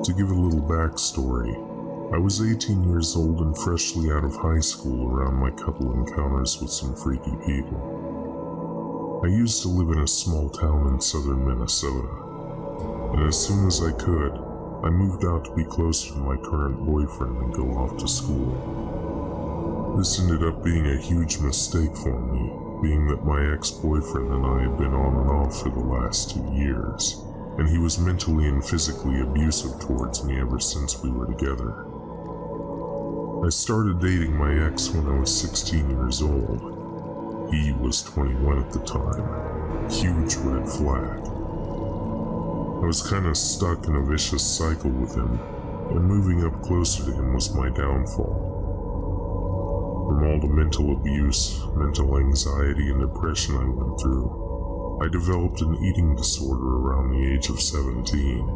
To give a little backstory, I was 18 years old and freshly out of high school around my couple encounters with some freaky people. I used to live in a small town in southern Minnesota, and as soon as I could, I moved out to be closer to my current boyfriend and go off to school. This ended up being a huge mistake for me, being that my ex-boyfriend and I had been on and off for the last 2 years, and he was mentally and physically abusive towards me ever since we were together. I started dating my ex when I was 16 years old. He was 21 at the time. Huge red flag. I was kinda stuck in a vicious cycle with him, and moving up closer to him was my downfall. From all the mental abuse, mental anxiety, and depression I went through, I developed an eating disorder around the age of 17.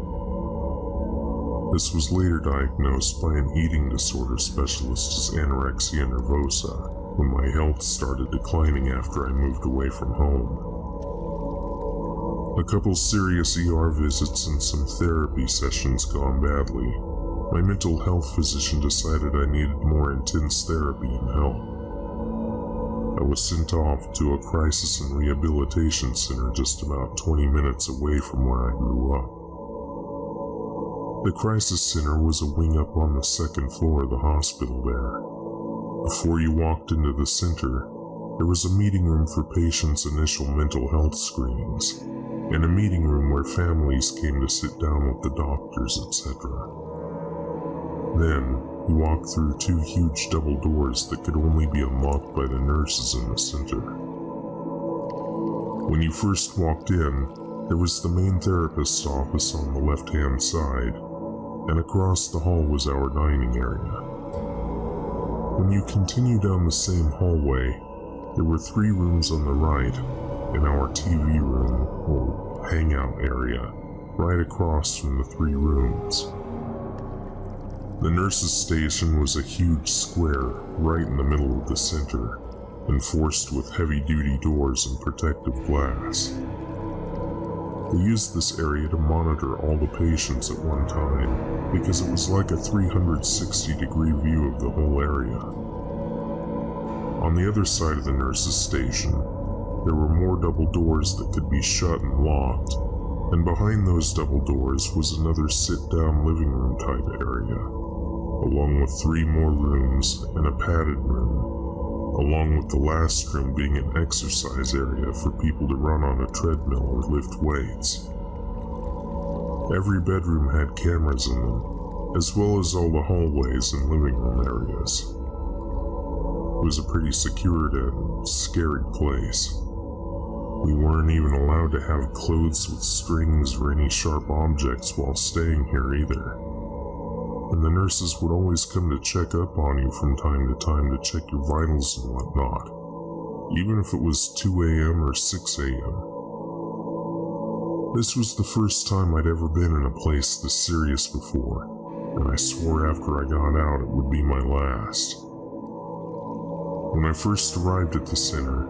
This was later diagnosed by an eating disorder specialist as anorexia nervosa when my health started declining after I moved away from home. A couple serious ER visits and some therapy sessions gone badly, my mental health physician decided I needed more intense therapy and help. I was sent off to a crisis and rehabilitation center just about 20 minutes away from where I grew up. The crisis center was a wing up on the second floor of the hospital there. Before you walked into the center, there was a meeting room for patients' initial mental health screenings, and a meeting room where families came to sit down with the doctors, etc. Then, you walked through 2 huge double doors that could only be unlocked by the nurses in the center. When you first walked in, there was the main therapist's office on the left-hand side, and across the hall was our dining area. When you continue down the same hallway, there were 3 rooms on the right, and our TV room, or hangout area, right across from the 3 rooms. The nurse's station was a huge square right in the middle of the center, enforced with heavy-duty doors and protective glass. They used this area to monitor all the patients at one time because it was like a 360-degree view of the whole area. On the other side of the nurse's station, there were more double doors that could be shut and locked, and behind those double doors was another sit-down living room type area, along with 3 more rooms and a padded room, along with the last room being an exercise area for people to run on a treadmill or lift weights. Every bedroom had cameras in them, as well as all the hallways and living room areas. It was a pretty secured and scary place. We weren't even allowed to have clothes with strings or any sharp objects while staying here either. And the nurses would always come to check up on you from time to time to check your vitals and whatnot, even if it was 2 a.m. or 6 a.m. This was the first time I'd ever been in a place this serious before, and I swore after I got out it would be my last. When I first arrived at the center,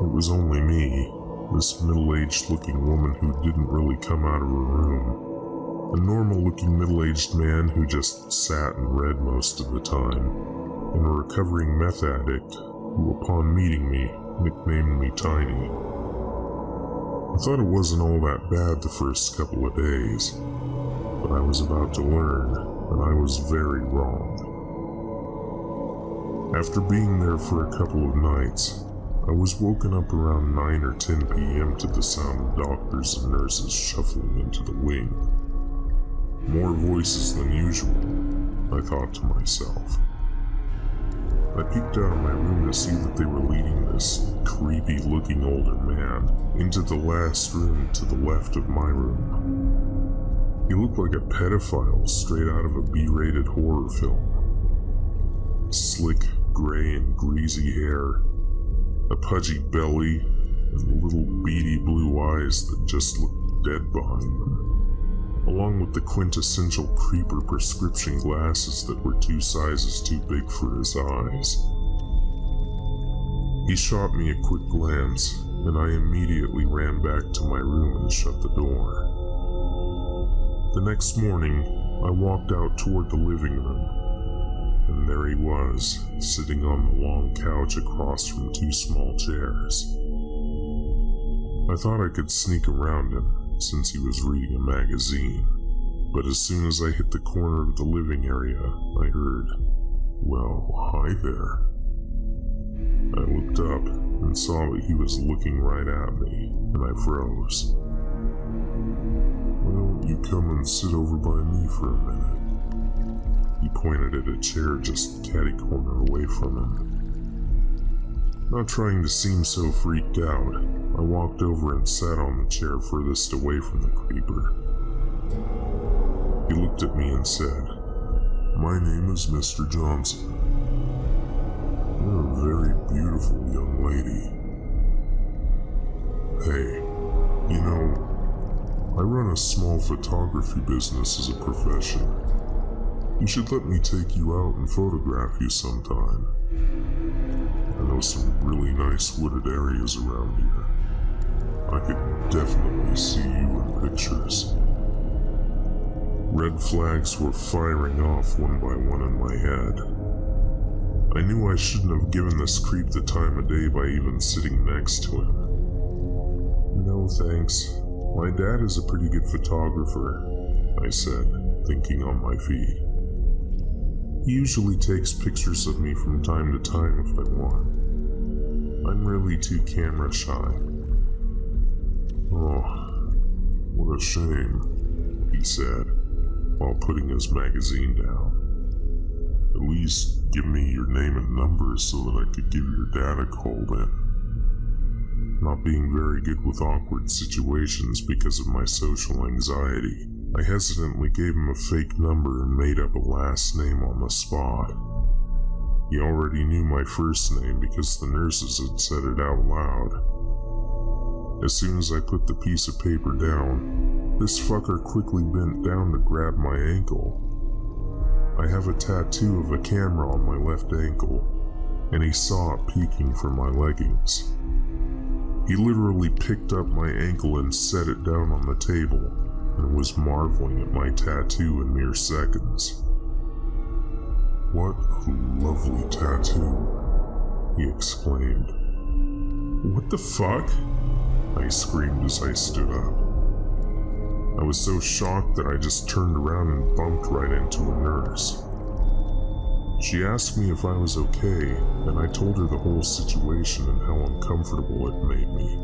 it was only me, this middle-aged looking woman who didn't really come out of her room, a normal-looking middle-aged man who just sat and read most of the time, and a recovering meth addict who, upon meeting me, nicknamed me Tiny. I thought it wasn't all that bad the first couple of days, but I was about to learn that I was very wrong. After being there for a couple of nights, I was woken up around 9 or 10 p.m. to the sound of doctors and nurses shuffling into the wing. More voices than usual, I thought to myself. I peeked out of my room to see that they were leading this creepy-looking older man into the last room to the left of my room. He looked like a pedophile straight out of a B-rated horror film. Slick, gray and greasy hair, a pudgy belly, and little beady blue eyes that just looked dead behind them, along with the quintessential creeper prescription glasses that were 2 sizes too big for his eyes. He shot me a quick glance, and I immediately ran back to my room and shut the door. The next morning, I walked out toward the living room, and there he was, sitting on the long couch across from two small chairs. I thought I could sneak around him since he was reading a magazine, but as soon as I hit the corner of the living area, I heard, "Well, hi there." I looked up and saw that he was looking right at me, and I froze. "Why don't you come and sit over by me for a minute?" He pointed at a chair just catty-corner away from him. Not trying to seem so freaked out, I walked over and sat on the chair furthest away from the creeper. He looked at me and said, "My name is Mr. Johnson. You're a very beautiful young lady. Hey, you know, I run a small photography business as a profession. You should let me take you out and photograph you sometime. I know some really nice wooded areas around here. I could definitely see you in pictures." Red flags were firing off one by one in my head. I knew I shouldn't have given this creep the time of day by even sitting next to him. "No thanks. My dad is a pretty good photographer," I said, thinking on my feet. "He usually takes pictures of me from time to time if I want. I'm really too camera shy." "Oh, what a shame," he said, while putting his magazine down. "At least give me your name and number so that I could give your dad a call then." Not being very good with awkward situations because of my social anxiety, I hesitantly gave him a fake number and made up a last name on the spot. He already knew my first name because the nurses had said it out loud. As soon as I put the piece of paper down, this fucker quickly bent down to grab my ankle. I have a tattoo of a camera on my left ankle, and he saw it peeking from my leggings. He literally picked up my ankle and set it down on the table, and was marveling at my tattoo in mere seconds. "What a lovely tattoo," he exclaimed. "What the fuck?" I screamed as I stood up. I was so shocked that I just turned around and bumped right into a nurse. She asked me if I was okay, and I told her the whole situation and how uncomfortable it made me.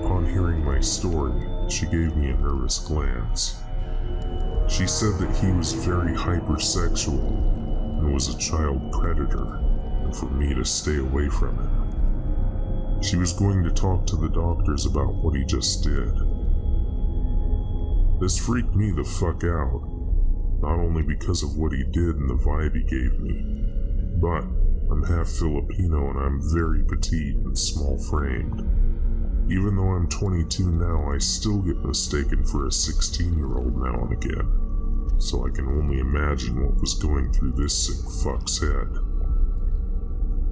Upon hearing my story, she gave me a nervous glance. She said that he was very hypersexual and was a child predator, and for me to stay away from him. She was going to talk to the doctors about what he just did. This freaked me the fuck out, not only because of what he did and the vibe he gave me, but I'm half Filipino and I'm very petite and small-framed. Even though I'm 22 now, I still get mistaken for a 16-year-old now and again, so I can only imagine what was going through this sick fuck's head.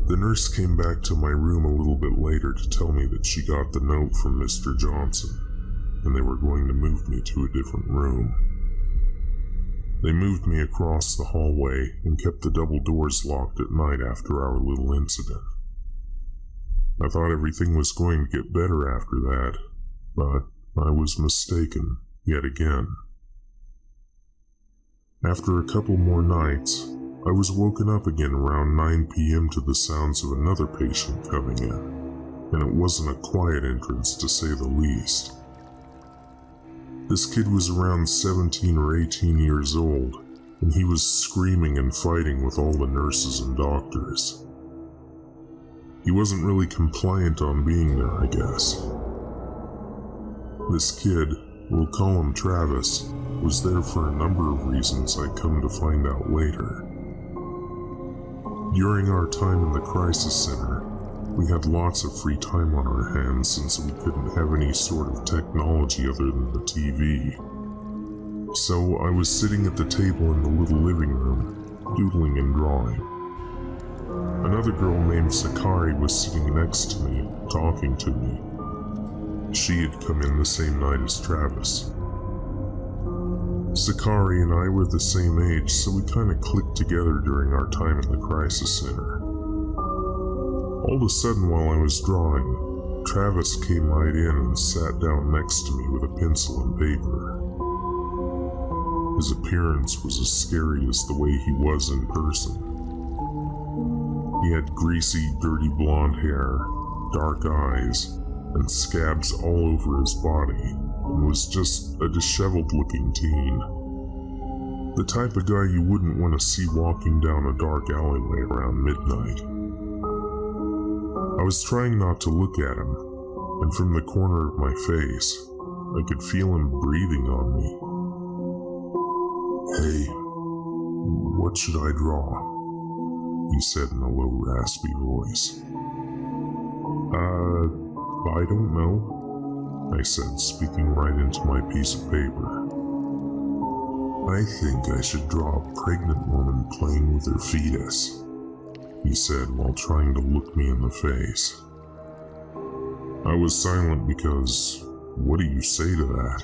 The nurse came back to my room a little bit later to tell me that she got the note from Mr. Johnson, and they were going to move me to a different room. They moved me across the hallway and kept the double doors locked at night after our little incident. I thought everything was going to get better after that, but I was mistaken yet again. After a couple more nights, I was woken up again around 9 p.m. to the sounds of another patient coming in, and it wasn't a quiet entrance to say the least. This kid was around 17 or 18 years old, and he was screaming and fighting with all the nurses and doctors. He wasn't really compliant on being there, I guess. This kid, we'll call him Travis, was there for a number of reasons I'd come to find out later. During our time in the crisis center, we had lots of free time on our hands since we couldn't have any sort of technology other than the TV. So I was sitting at the table in the little living room, doodling and drawing. Another girl named Sakari was sitting next to me, talking to me. She had come in the same night as Travis. Sakari and I were the same age, so we kinda clicked together during our time in the crisis center. All of a sudden, while I was drawing, Travis came right in and sat down next to me with a pencil and paper. His appearance was as scary as the way he was in person. He had greasy, dirty blonde hair, dark eyes, and scabs all over his body, and was just a disheveled-looking teen. The type of guy you wouldn't want to see walking down a dark alleyway around midnight. I was trying not to look at him, and from the corner of my face, I could feel him breathing on me. "Hey, what should I draw?" he said in a low, raspy voice. I don't know," I said, speaking right into my piece of paper. "I think I should draw a pregnant woman playing with her fetus," he said while trying to look me in the face. I was silent because, what do you say to that?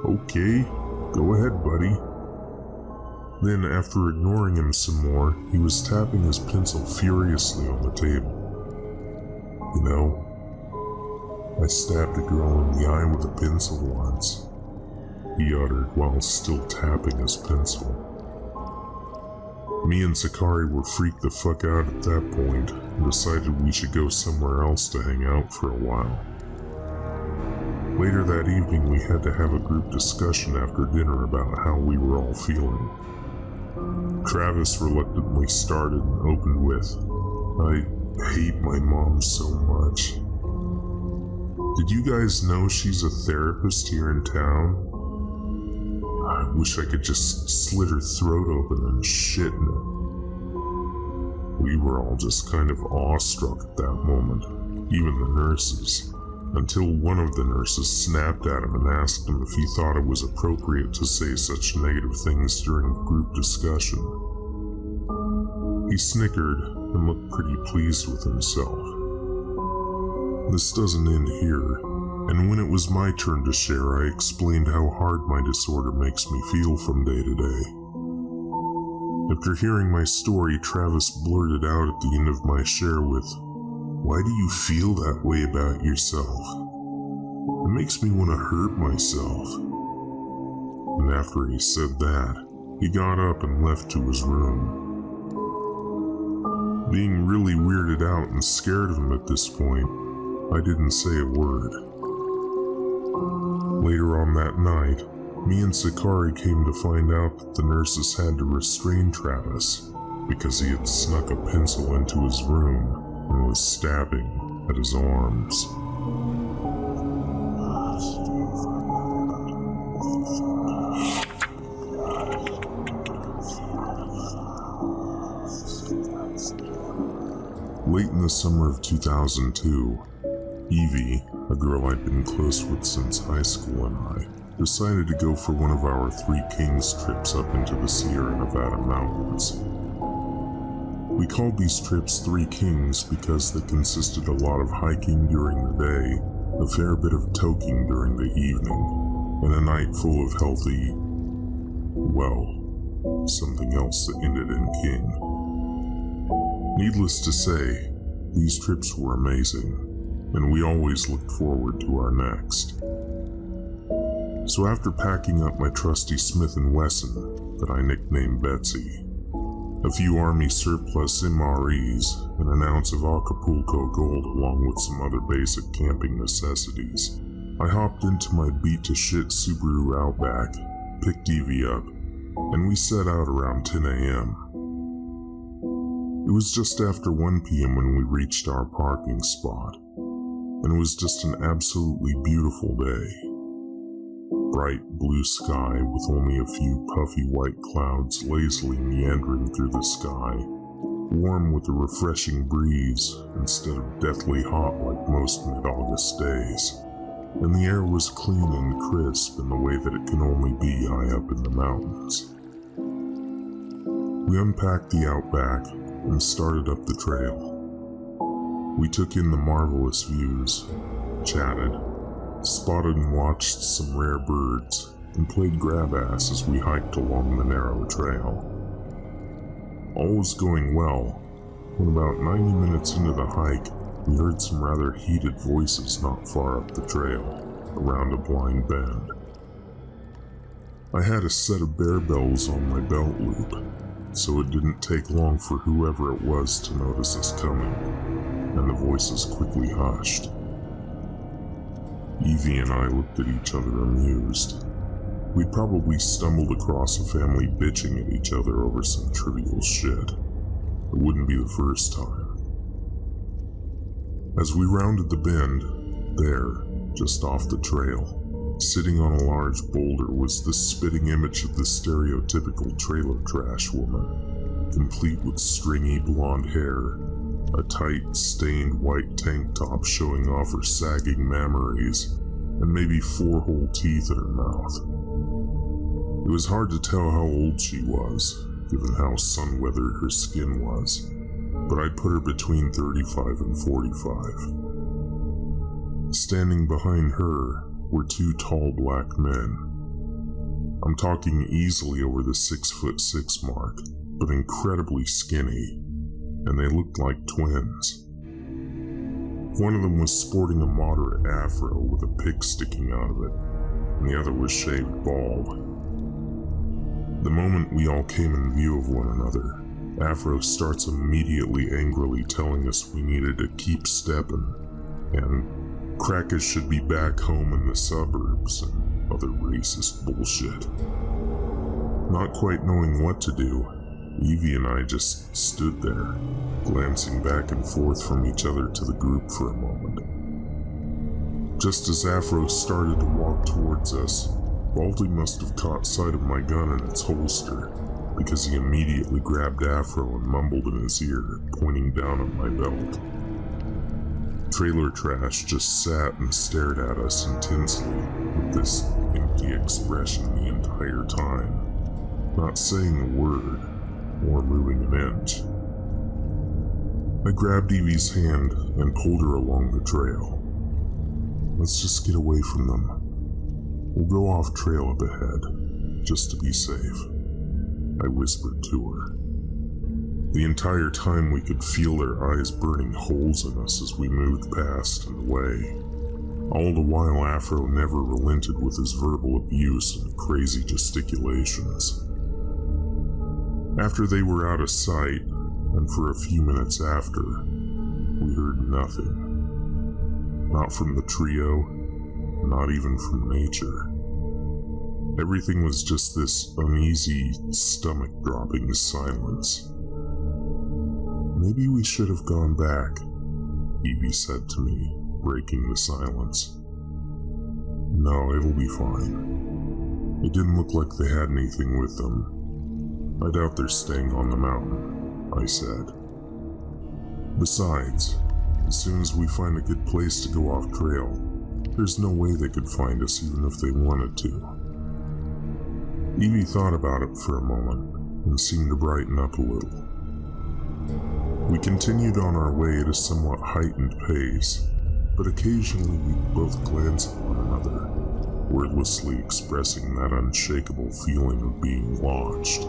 "Okay, go ahead, buddy." Then, after ignoring him some more, he was tapping his pencil furiously on the table. "You know, I stabbed a girl in the eye with a pencil once," he uttered while still tapping his pencil. Me and Sakari were freaked the fuck out at that point and decided we should go somewhere else to hang out for a while. Later that evening, we had to have a group discussion after dinner about how we were all feeling. Travis reluctantly started and opened with, "I hate my mom so much. Did you guys know she's a therapist here in town? I wish I could just slit her throat open and shit in it." We were all just kind of awestruck at that moment, even the nurses, until one of the nurses snapped at him and asked him if he thought it was appropriate to say such negative things during group discussion. He snickered and looked pretty pleased with himself. This doesn't end here, and when it was my turn to share, I explained how hard my disorder makes me feel from day to day. After hearing my story, Travis blurted out at the end of my share with, "Why do you feel that way about yourself? It makes me want to hurt myself." And after he said that, he got up and left to his room. Being really weirded out and scared of him at this point, I didn't say a word. Later on that night, me and Sakari came to find out that the nurses had to restrain Travis because he had snuck a pencil into his room and was stabbing at his arms. Late in the summer of 2002, Evie, a girl I'd been close with since high school, and I decided to go for one of our Three Kings trips up into the Sierra Nevada mountains. We called these trips Three Kings because they consisted a lot of hiking during the day, a fair bit of toking during the evening, and a night full of healthy, well, something else that ended in King. Needless to say, these trips were amazing, and we always looked forward to our next. So after packing up my trusty Smith & Wesson that I nicknamed Betsy, a few Army surplus MREs, and an ounce of Acapulco Gold along with some other basic camping necessities, I hopped into my beat-to-shit Subaru Outback, picked Evie up, and we set out around 10 a.m. It was just after 1 p.m. when we reached our parking spot, and it was just an absolutely beautiful day. Bright blue sky with only a few puffy white clouds lazily meandering through the sky, warm with a refreshing breeze instead of deathly hot like most mid-August days, and the air was clean and crisp in the way that it can only be high up in the mountains. We unpacked the Outback and started up the trail. We took in the marvelous views, chatted, spotted and watched some rare birds, and played grab-ass as we hiked along the narrow trail. All was going well when about 90 minutes into the hike, we heard some rather heated voices not far up the trail, around a blind bend. I had a set of bear bells on my belt loop, so it didn't take long for whoever it was to notice us coming, and the voices quickly hushed. Evie and I looked at each other amused. We'd probably stumbled across a family bitching at each other over some trivial shit. It wouldn't be the first time. As we rounded the bend, there, just off the trail, sitting on a large boulder, was the spitting image of the stereotypical trailer trash woman, complete with stringy blonde hair, a tight, stained white tank top showing off her sagging mammaries, and maybe 4 whole teeth in her mouth. It was hard to tell how old she was, given how sun-weathered her skin was, but I'd put her between 35 and 45. Standing behind her were 2 tall black men. I'm talking easily over the 6'6" mark, but incredibly skinny, and they looked like twins. One of them was sporting a moderate afro with a pick sticking out of it, and the other was shaved bald. The moment we all came in view of one another, Afro starts immediately angrily telling us we needed to keep stepping, and crackers should be back home in the suburbs, and other racist bullshit. Not quite knowing what to do, Evie and I just stood there, glancing back and forth from each other to the group for a moment. Just as Afro started to walk towards us, Baldy must have caught sight of my gun in its holster, because he immediately grabbed Afro and mumbled in his ear, pointing down at my belt. Trailer Trash just sat and stared at us intensely with this empty expression the entire time, not saying a word or moving an inch. I grabbed Evie's hand and pulled her along the trail. Let's just get away from them. We'll go off trail up ahead, just to be safe, I whispered to her. The entire time we could feel their eyes burning holes in us as we moved past and away. All the while Afro never relented with his verbal abuse and crazy gesticulations. After they were out of sight, and for a few minutes after, we heard nothing. Not from the trio, not even from nature. Everything was just this uneasy, stomach-dropping silence. Maybe we should have gone back, Evie said to me, breaking the silence. No, it'll be fine. It didn't look like they had anything with them. I doubt they're staying on the mountain, I said. Besides, as soon as we find a good place to go off trail, there's no way they could find us even if they wanted to. Evie thought about it for a moment and seemed to brighten up a little. We continued on our way at a somewhat heightened pace, but occasionally we'd both glance at one another, wordlessly expressing that unshakable feeling of being watched.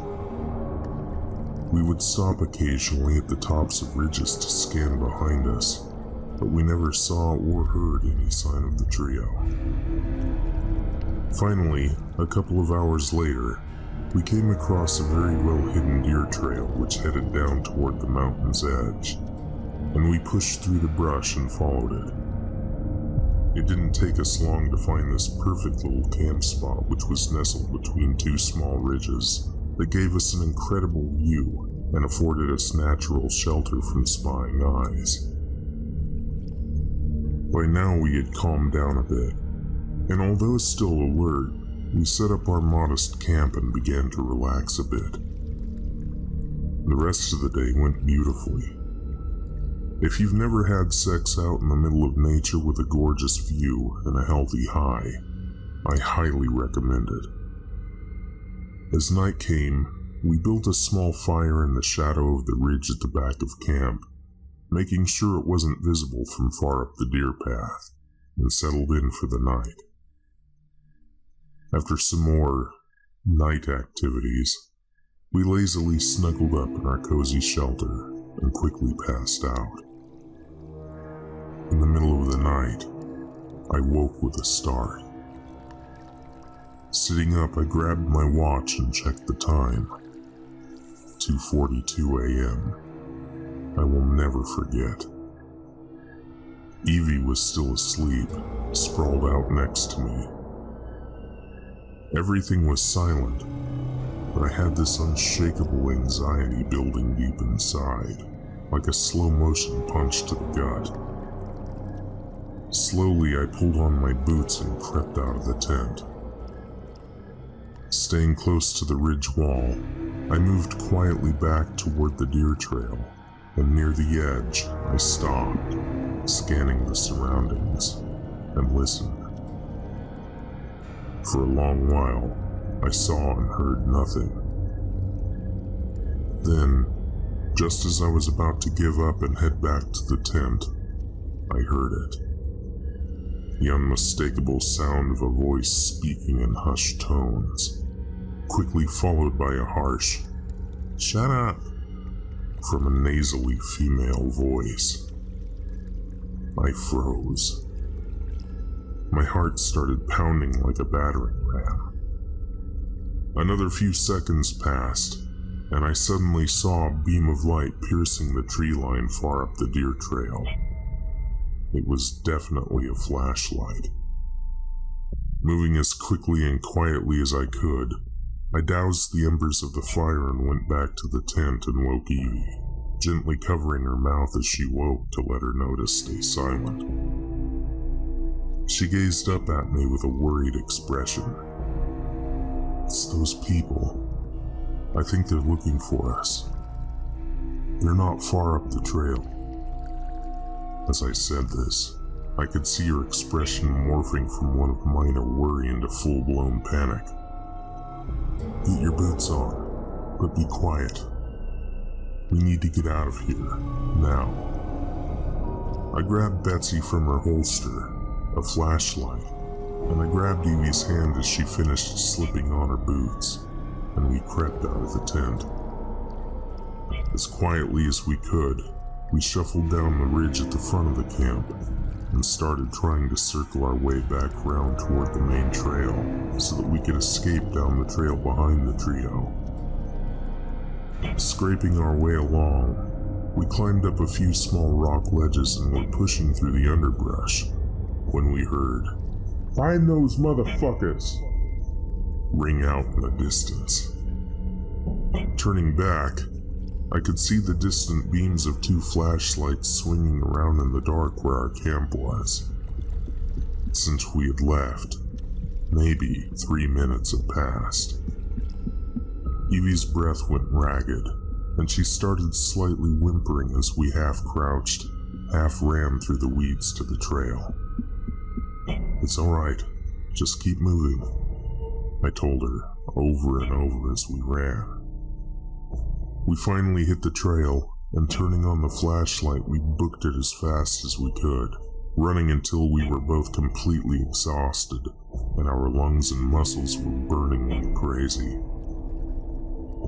We would stop occasionally at the tops of ridges to scan behind us, but we never saw or heard any sign of the trio. Finally, a couple of hours later, we came across a very well-hidden deer trail which headed down toward the mountain's edge, and we pushed through the brush and followed it. It didn't take us long to find this perfect little camp spot which was nestled between 2 small ridges that gave us an incredible view and afforded us natural shelter from spying eyes. By now we had calmed down a bit, and although still alert, we set up our modest camp and began to relax a bit. The rest of the day went beautifully. If you've never had sex out in the middle of nature with a gorgeous view and a healthy high, I highly recommend it. As night came, we built a small fire in the shadow of the ridge at the back of camp, making sure it wasn't visible from far up the deer path, and settled in for the night. After some more night activities, we lazily snuggled up in our cozy shelter and quickly passed out. In the middle of the night, I woke with a start. Sitting up, I grabbed my watch and checked the time. 2:42 a.m. I will never forget. Evie was still asleep, sprawled out next to me. Everything was silent, but I had this unshakable anxiety building deep inside, like a slow-motion punch to the gut. Slowly, I pulled on my boots and crept out of the tent. Staying close to the ridge wall, I moved quietly back toward the deer trail, and near the edge, I stopped, scanning the surroundings, and listened. For a long while, I saw and heard nothing. Then, just as I was about to give up and head back to the tent, I heard it. The unmistakable sound of a voice speaking in hushed tones, quickly followed by a harsh, "Shut up," from a nasally female voice. I froze. My heart started pounding like a battering ram. Another few seconds passed, and I suddenly saw a beam of light piercing the tree line far up the deer trail. It was definitely a flashlight. Moving as quickly and quietly as I could, I doused the embers of the fire and went back to the tent and woke Evie, gently covering her mouth as she woke to let her know to stay silent. She gazed up at me with a worried expression. "It's those people. I think they're looking for us. They're not far up the trail." As I said this, I could see her expression morphing from one of minor worry into full-blown panic. "Get your boots on, but be quiet. We need to get out of here, now." I grabbed Betsy from her holster, a flashlight, and I grabbed Evie's hand as she finished slipping on her boots, and we crept out of the tent. As quietly as we could, we shuffled down the ridge at the front of the camp and started trying to circle our way back round toward the main trail so that we could escape down the trail behind the trio. Scraping our way along, we climbed up a few small rock ledges and were pushing through the underbrush when we heard, "Find those motherfuckers!" ring out in the distance. Turning back, I could see the distant beams of two flashlights swinging around in the dark where our camp was. Since we had left, maybe 3 minutes had passed. Evie's breath went ragged, and she started slightly whimpering as we half crouched, half ran through the weeds to the trail. "It's all right, just keep moving," I told her over and over as we ran. We finally hit the trail, and turning on the flashlight, we booked it as fast as we could, running until we were both completely exhausted, and our lungs and muscles were burning like crazy.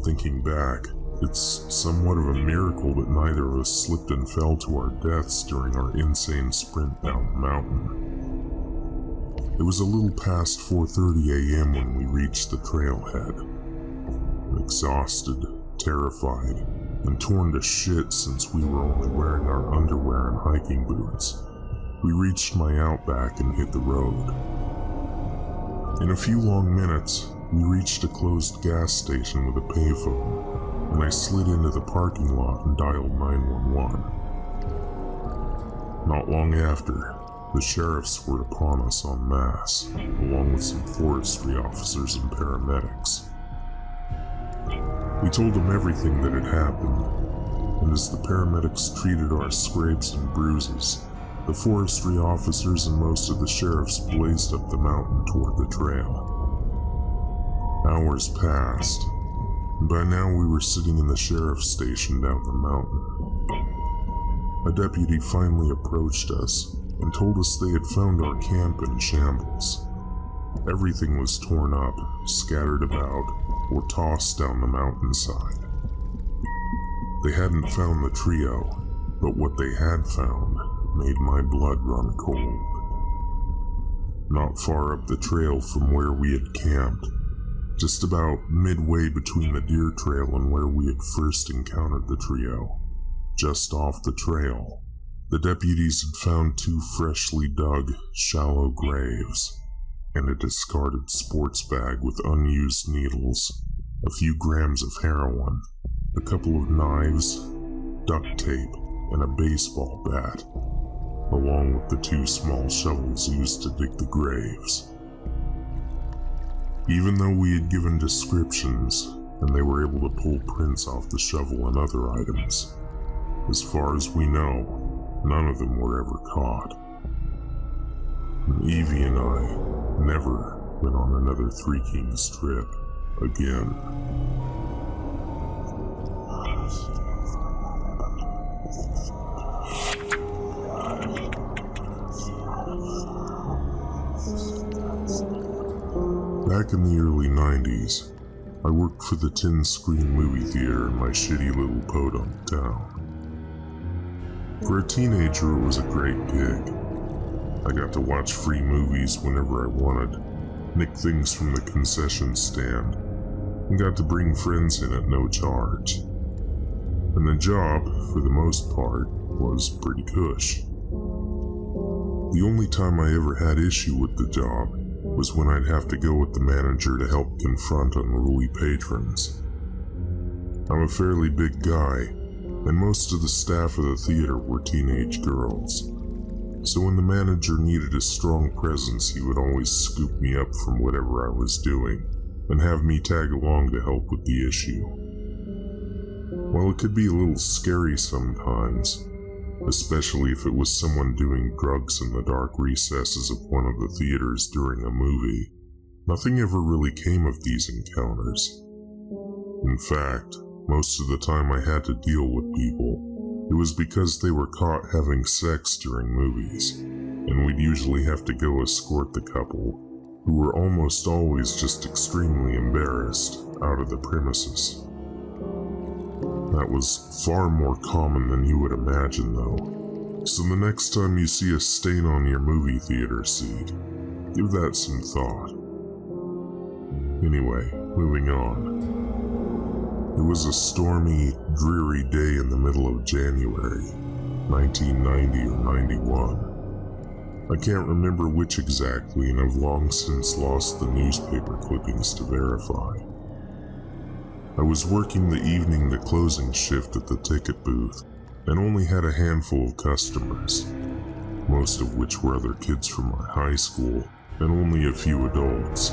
Thinking back, it's somewhat of a miracle that neither of us slipped and fell to our deaths during our insane sprint down the mountain. It was a little past 4:30 a.m. when we reached the trailhead. Exhausted, terrified, and torn to shit since we were only wearing our underwear and hiking boots, we reached my outback and hit the road. In a few long minutes, we reached a closed gas station with a payphone, and I slid into the parking lot and dialed 911. Not long after, the sheriffs were upon us en masse, along with some forestry officers and paramedics. We told them everything that had happened, and as the paramedics treated our scrapes and bruises, the forestry officers and most of the sheriffs blazed up the mountain toward the trail. Hours passed, and by now we were sitting in the sheriff's station down the mountain. A deputy finally approached us and told us they had found our camp in shambles. Everything was torn up, scattered about, or tossed down the mountainside. They hadn't found the trio, but what they had found made my blood run cold. Not far up the trail from where we had camped, just about midway between the deer trail and where we had first encountered the trio, just off the trail, the deputies had found 2 freshly dug, shallow graves, and a discarded sports bag with unused needles, a few grams of heroin, a couple of knives, duct tape, and a baseball bat, along with the 2 small shovels used to dig the graves. Even though we had given descriptions, and they were able to pull prints off the shovel and other items, as far as we know, none of them were ever caught. And Evie and I never went on another Three Kings trip again. Back in the early 90s, I worked for the 10-screen movie theater in my shitty little podunk town. For a teenager, it was a great gig. I got to watch free movies whenever I wanted, nick things from the concession stand, and got to bring friends in at no charge. And the job, for the most part, was pretty cush. The only time I ever had issue with the job was when I'd have to go with the manager to help confront unruly patrons. I'm a fairly big guy, and most of the staff of the theater were teenage girls. So when the manager needed a strong presence, he would always scoop me up from whatever I was doing and have me tag along to help with the issue. While it could be a little scary sometimes, especially if it was someone doing drugs in the dark recesses of one of the theaters during a movie, nothing ever really came of these encounters. In fact, most of the time I had to deal with people, it was because they were caught having sex during movies, and we'd usually have to go escort the couple, who were almost always just extremely embarrassed, out of the premises. That was far more common than you would imagine, though. So the next time you see a stain on your movie theater seat, give that some thought. Anyway, moving on. It was a stormy, dreary day in the middle of January, 1990 or 91. I can't remember which exactly, and I've long since lost the newspaper clippings to verify. I was working the evening to closing shift at the ticket booth and only had a handful of customers, most of which were other kids from my high school and only a few adults.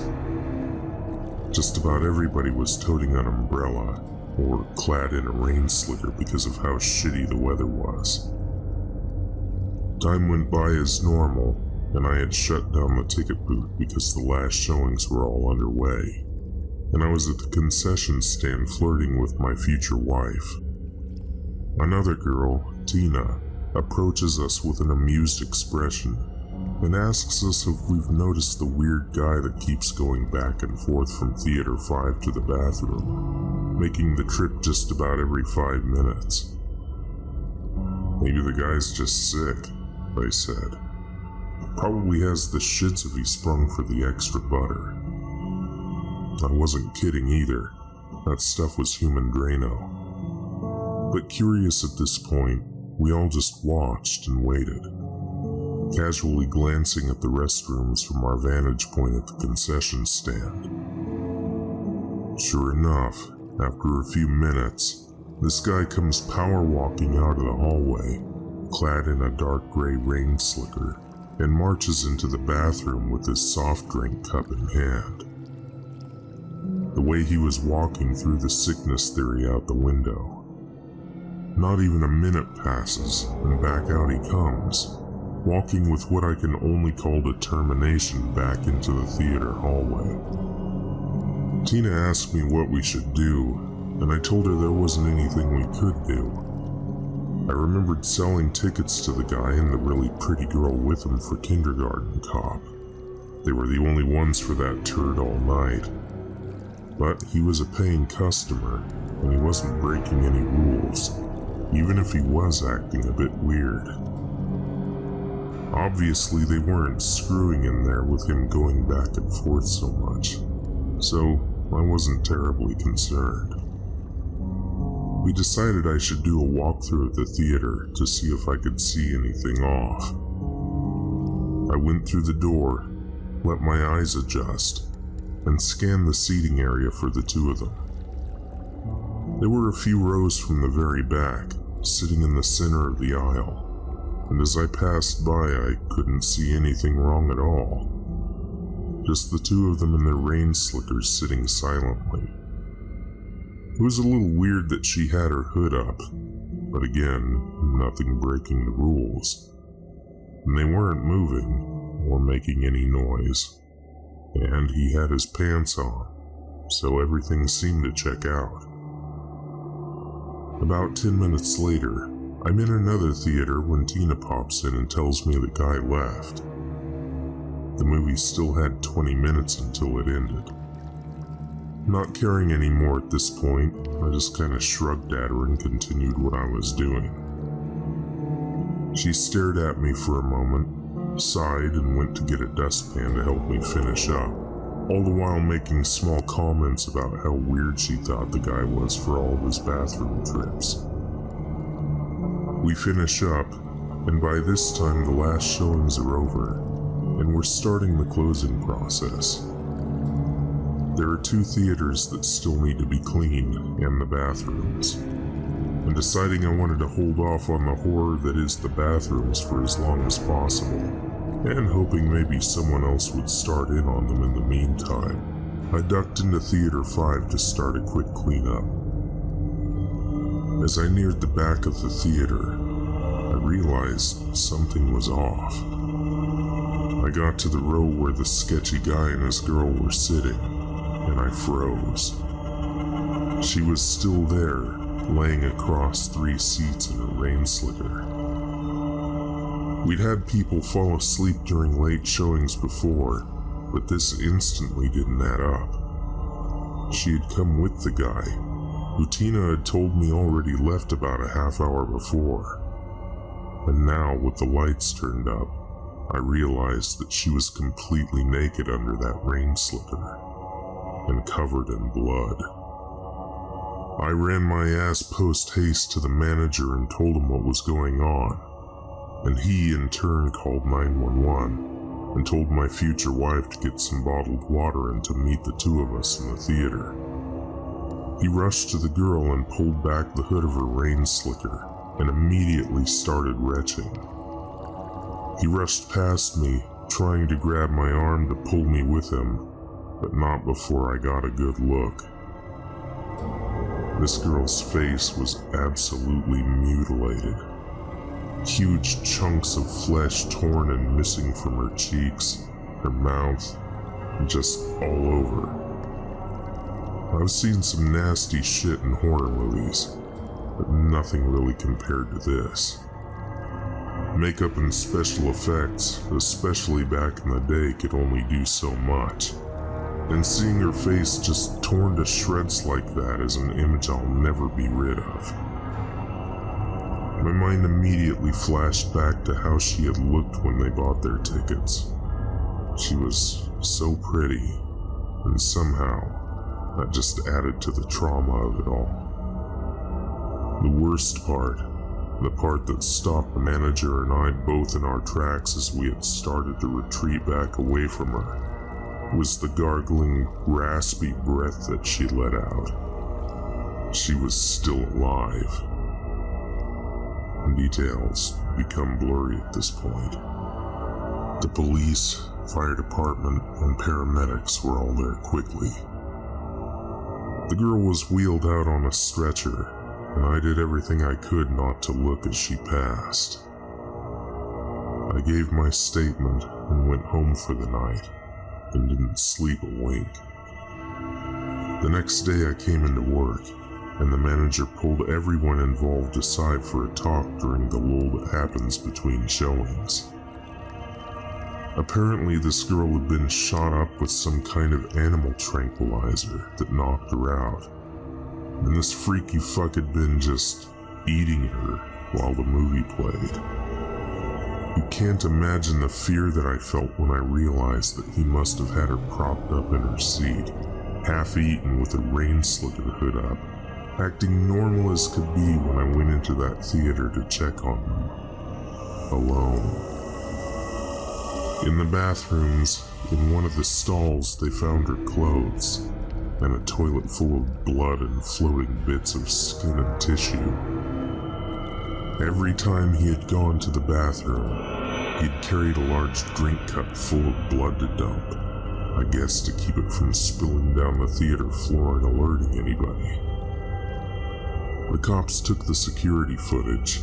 Just about everybody was toting an umbrella or clad in a rain slicker because of how shitty the weather was. Time went by as normal, and I had shut down the ticket booth because the last showings were all underway, and I was at the concession stand flirting with my future wife. Another girl, Tina, approaches us with an amused expression and asks us if we've noticed the weird guy that keeps going back and forth from Theater 5 to the bathroom, making the trip just about every 5 minutes. Maybe the guy's just sick, I said. Probably has the shits if he sprung for the extra butter. I wasn't kidding either. That stuff was human Drano. But curious at this point, we all just watched and waited, casually glancing at the restrooms from our vantage point at the concession stand. Sure enough, after a few minutes, this guy comes power walking out of the hallway, clad in a dark gray rain slicker, and marches into the bathroom with his soft drink cup in hand. The way he was walking threw the sickness theory out the window. Not even a minute passes, and back out he comes, walking with what I can only call determination back into the theater hallway. Tina asked me what we should do, and I told her there wasn't anything we could do. I remembered selling tickets to the guy and the really pretty girl with him for Kindergarten Cop. They were the only ones for that turd all night. But he was a paying customer, and he wasn't breaking any rules, even if he was acting a bit weird. Obviously, they weren't screwing in there with him going back and forth so much, so I wasn't terribly concerned. We decided I should do a walkthrough of the theater to see if I could see anything off. I went through the door, let my eyes adjust, and scanned the seating area for the two of them. They were a few rows from the very back, sitting in the center of the aisle, and as I passed by I couldn't see anything wrong at all. Just the two of them in their rain slickers sitting silently. It was a little weird that she had her hood up, but again, nothing breaking the rules. And they weren't moving or making any noise, and he had his pants on, so everything seemed to check out. About 10 minutes later, I'm in another theater when Tina pops in and tells me the guy left. The movie still had 20 minutes until it ended. Not caring anymore at this point, I just kind of shrugged at her and continued what I was doing. She stared at me for a moment, sighed, and went to get a dustpan to help me finish up, all the while making small comments about how weird she thought the guy was for all of his bathroom trips. We finish up, and by this time the last showings are over, and we're starting the closing process. There are 2 theaters that still need to be cleaned, and the bathrooms. And deciding I wanted to hold off on the horror that is the bathrooms for as long as possible, and hoping maybe someone else would start in on them in the meantime, I ducked into Theater 5 to start a quick cleanup. As I neared the back of the theater, I realized something was off. I got to the row where the sketchy guy and his girl were sitting, and I froze. She was still there, laying across 3 seats in a rain slicker. We'd had people fall asleep during late showings before, but this instantly didn't add up. She had come with the guy, who Tina had told me already left about a half hour before. And now, with the lights turned up, I realized that she was completely naked under that rain slicker, and covered in blood. I ran my ass post-haste to the manager and told him what was going on, and he in turn called 911 and told my future wife to get some bottled water and to meet the 2 of us in the theater. He rushed to the girl and pulled back the hood of her rain slicker and immediately started retching. He rushed past me, trying to grab my arm to pull me with him, but not before I got a good look. This girl's face was absolutely mutilated. Huge chunks of flesh torn and missing from her cheeks, her mouth, and just all over. I've seen some nasty shit in horror movies, but nothing really compared to this. Makeup and special effects, especially back in the day, could only do so much. And seeing her face just torn to shreds like that is an image I'll never be rid of. My mind immediately flashed back to how she had looked when they bought their tickets. She was so pretty, and somehow that just added to the trauma of it all. The worst part, the part that stopped the manager and I both in our tracks as we had started to retreat back away from her, was the gargling, raspy breath that she let out. She was still alive. Details become blurry at this point. The police, fire department, and paramedics were all there quickly. The girl was wheeled out on a stretcher, and I did everything I could not to look as she passed. I gave my statement and went home for the night, and didn't sleep a wink. The next day I came into work, and the manager pulled everyone involved aside for a talk during the lull that happens between showings. Apparently, this girl had been shot up with some kind of animal tranquilizer that knocked her out, and this freaky fuck had been just eating her while the movie played. You can't imagine the fear that I felt when I realized that he must have had her propped up in her seat, half-eaten with a rain slicker hood up, acting normal as could be when I went into that theater to check on them. Alone. In the bathrooms, in one of the stalls, they found her clothes, and a toilet full of blood and floating bits of skin and tissue. Every time he had gone to the bathroom, he'd carried a large drink cup full of blood to dump, I guess to keep it from spilling down the theater floor and alerting anybody. The cops took the security footage,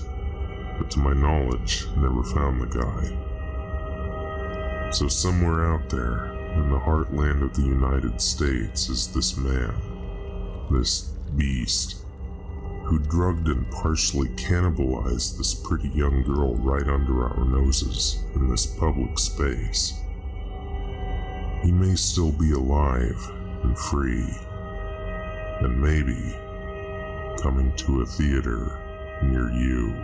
but to my knowledge, never found the guy. So somewhere out there, in the heartland of the United States, is this man, this beast, who drugged and partially cannibalized this pretty young girl right under our noses in this public space. He may still be alive and free, and maybe coming to a theater near you.